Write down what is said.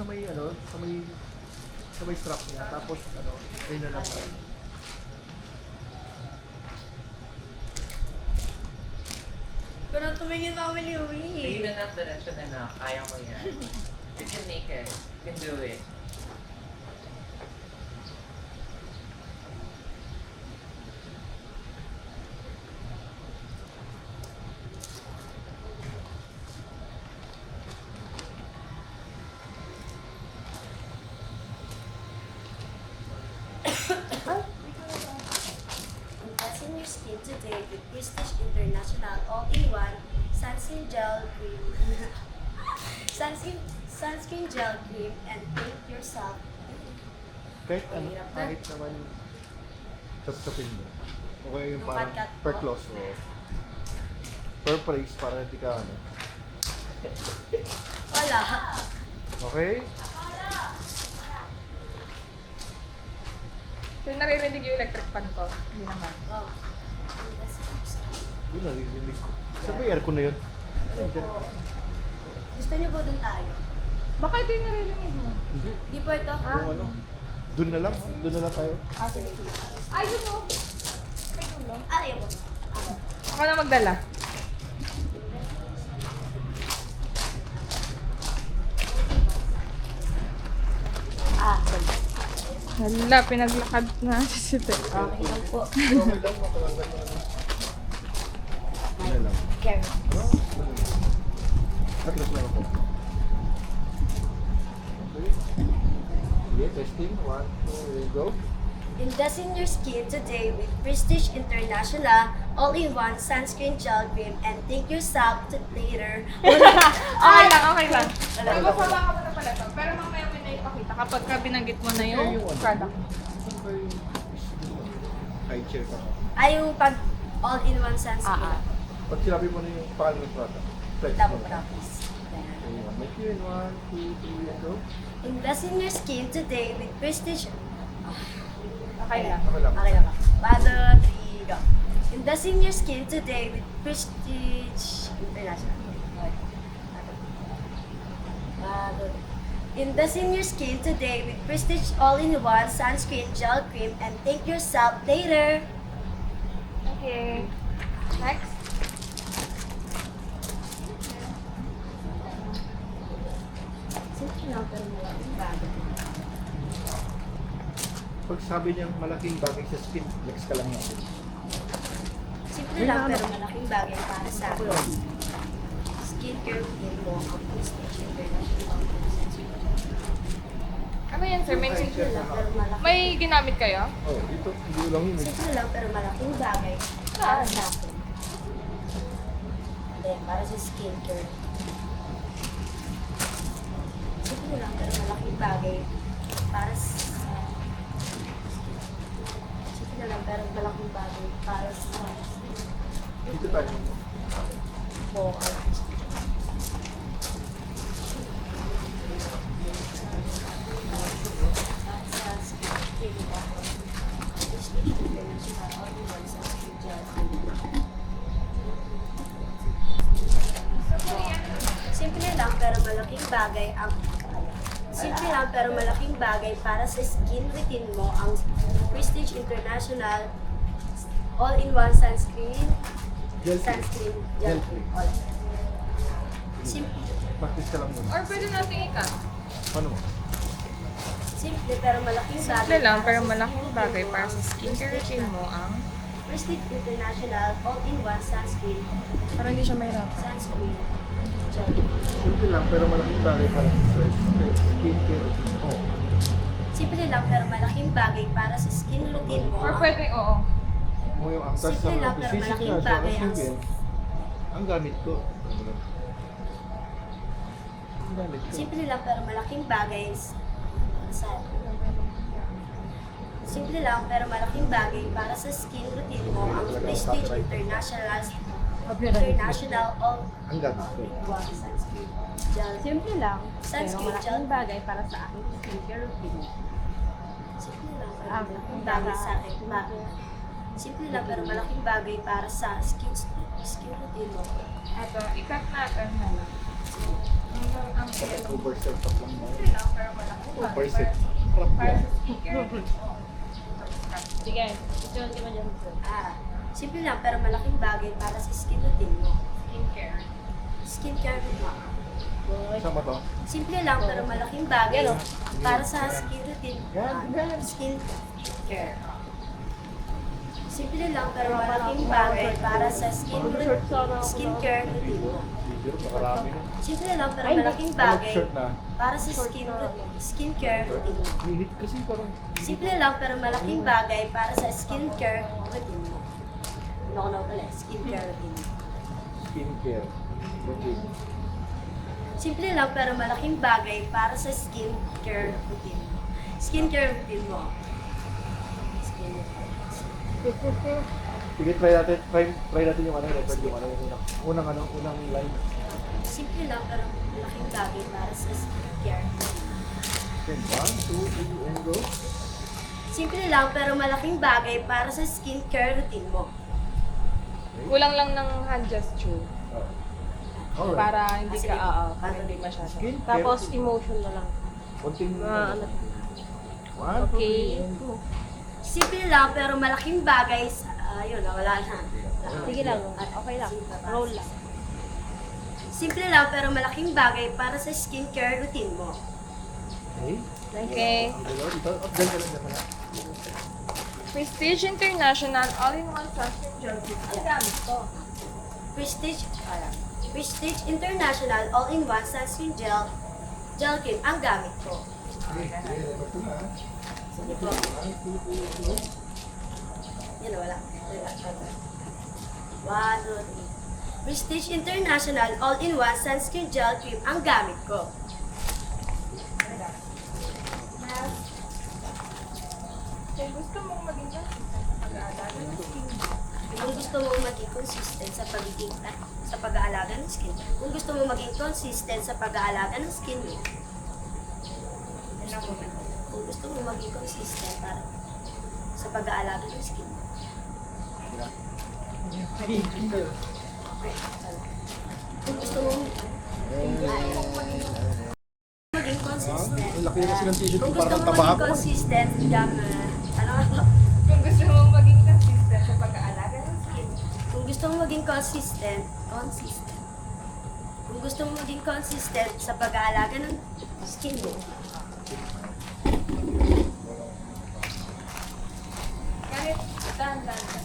sa may ano, sa may strap niya. Tapos ano, ayun na lang. Pero tumingin pa kami ni Uwi. Tingin na ng direction na kaya mo yan. You can make it. You can do it. Impressing your skin today with Prestige International All-in-One Sunscreen Gel Cream. Sunscreen Gel Cream and paint yourself. Kahit ano, kahit naman chop-chopin mo. O kaya yung Yung parang cut-cut per mo. close o per place para hindi ka ano. Wala. Okay? So, naririnig yung electric fan ko. Hindi naman. Oh. Impressing your skin. Yun, narinig ko. Sabi, aircon na yun. Ayun, dyan. Gusto niyo po dun tayo? Baka ito yung naririnig mo. Hindi. Di po ito? Yung ano, doon na lang tayo. Ah, sige. Ay, yun o. May tulong. Ayaw po. Ako na magdala. Sige. Hala, pinaglakad na si Tete. Okay lang po. Okay lang, matalagan mo ano. Yun na lang. Carry. Ano? Atlas lang ako. Okay. Okay, testing. 1, 2, go. Invest in your skin today with Prestige International All-in-One Sunscreen Gel Cream and think yourself later. Okay lang, okay lang. Wala. Ibababa ka mo na pala to. Pero mamaya may naipakita kapag ka binanggit mo na yung product. Saan ba yung high chair ka? Ay, yung pag all-in-one sunscreen. Pag sinabi mo na yung pangalan ng product, flex Double mo. practice. Ayun. Make you in 1, 2, 3, and go. Invest in your skin today with Prestige. Okay lang. Okay lang. Okay lang ba? 1, 2, 3, go. Invest in your skin today with Prestige International. Invest in your skin today with Prestige All-in-One Sunscreen Gel Cream and thank yourself later. Okay. Next. Simple lang pero malaking bagay. Pag sabi niyang malaking bagay sa skin, flex ka lang natin. Simple lang pero malaking bagay para sa akin. Skincare routine mo ang Prestige International Sunscreen Gel. Ano yan, sir? May, Simple lang pero malaking may ginamit kayo? Oh, dito, hindi lang yun. Simple lang pero malaking bagay para sa akin. Then, para sa skincare. Simple lang pero malaking bagay para sa... Simple lang pero malaking bagay para sa... Dito tayo. Vocal. Sa skincare. Prestige International All-in-One Sunscreen Gel Cream. Simple lang pero malaking bagay ang Simple lang pero malaking bagay para sa skin routine mo ang Prestige International All-in-One Sunscreen Gel cream. Sunscreen Gel Gel cream. Cream. Simple, Practice ka lang muna. Or pwede natin ikat? Paano mo? simple pero malaking bagay. Simple lang, pero para sa malaking skin bagay routine para mo sa ang skincare routine mo ang... Prestige International All-in-One Sunscreen Para hindi siya mahirapan. Sunscreen Gel Cream. Simple lang, pero malaking bagay para sa skincare routine. Oh. Simple lang pero malaking bagay para sa skin routine mo Or ang pwede, oo. Mo yung angkas Simple sa lang, pero physics malaking na, bagay sa ang- skin. Ang gamit ko. Ang gamit ko. Simple lang pero malaking bagay sa Simple lang pero malaking bagay para sa skin routine mo ang Prestige International Ang gamit ko. All-in-One Sunscreen Gel. Simple lang, pero Sunscreen malaking gel. bagay para sa aking skincare routine. Simple lang pero malaking bagay sa akin. Simple lang pero malaking bagay para sa skin routine mo. Ito, ikat natin na lang. Ang Overstep lang mo. simple lang, Corset. Harap Para yan. sa skincare. Sige, yun, di ba dyan? Simple lang pero malaking bagay para sa skin routine mo. Skincare. Skincare routine. Sama to? Simple lang pero malaking bagay Yan, oh. para sa skin routine. Yan. Skin care. Simple lang pero malaking bagay para sa skincare routine mo. Video, makarami na. Simple lang pero malaking Ano bagay shirt na? para sa skincare routine mo. Minute kasi parang Simple lang pero malaking bagay para sa skincare routine mo. Ano pala, skincare routine mo. skincare. Okay. Simple lang pero malaking bagay para sa skincare routine mo. Skincare routine mo. Sige, try natin yung record yung unang line. Simple lang pero malaking bagay para sa skincare routine mo. Then 1, 2, 3, and go. Simple lang pero malaking bagay para sa skincare routine mo. Kulang lang ng hand gesture. Alright. Para hindi Sige. ka, para hindi masyado. Skincare. Tapos emotion na lang. Konting Ano? 1, Okay. 2, 3, and go. Simple lang pero malaking bagay sa... Ayun, wala na. Sige lang. Okay lang. Roll lang. Simple lang pero malaking bagay para sa skincare routine mo. Okay. Okay. Dito, dyan ka lang naman. Prestige International All-in-One Sunscreen Gel Kit. Ang gamit ko. Prestige International All-in-One Sunscreen Gel Kit ang gamit ko. Sige po. Yan, wala. 1, 2, 3. Prestige International All-in-One Sunscreen Gel Cream ang gamit ko. Kung gusto mong maging consistent sa pag-aalaga ng skin mo, Kung gusto mo maging consistent sa pag-aalaga ng skin, kung gusto mo maging consistent sa pag-aalaga ng skin mo, kung gusto mo maging consistent para sa pag-aalaga ng skin mo, kung gusto mo maging consistent, Ang laki na kasi ng t-shirt kung ko, gusto parang mo taba maging ako. consistent, kung gusto mong maging consistent sa pag-aalaga ng skin, kung gusto mo maging consistent, kung gusto mo maging consistent sa pag-aalaga ng skin mo, kahit dahan-dahan ka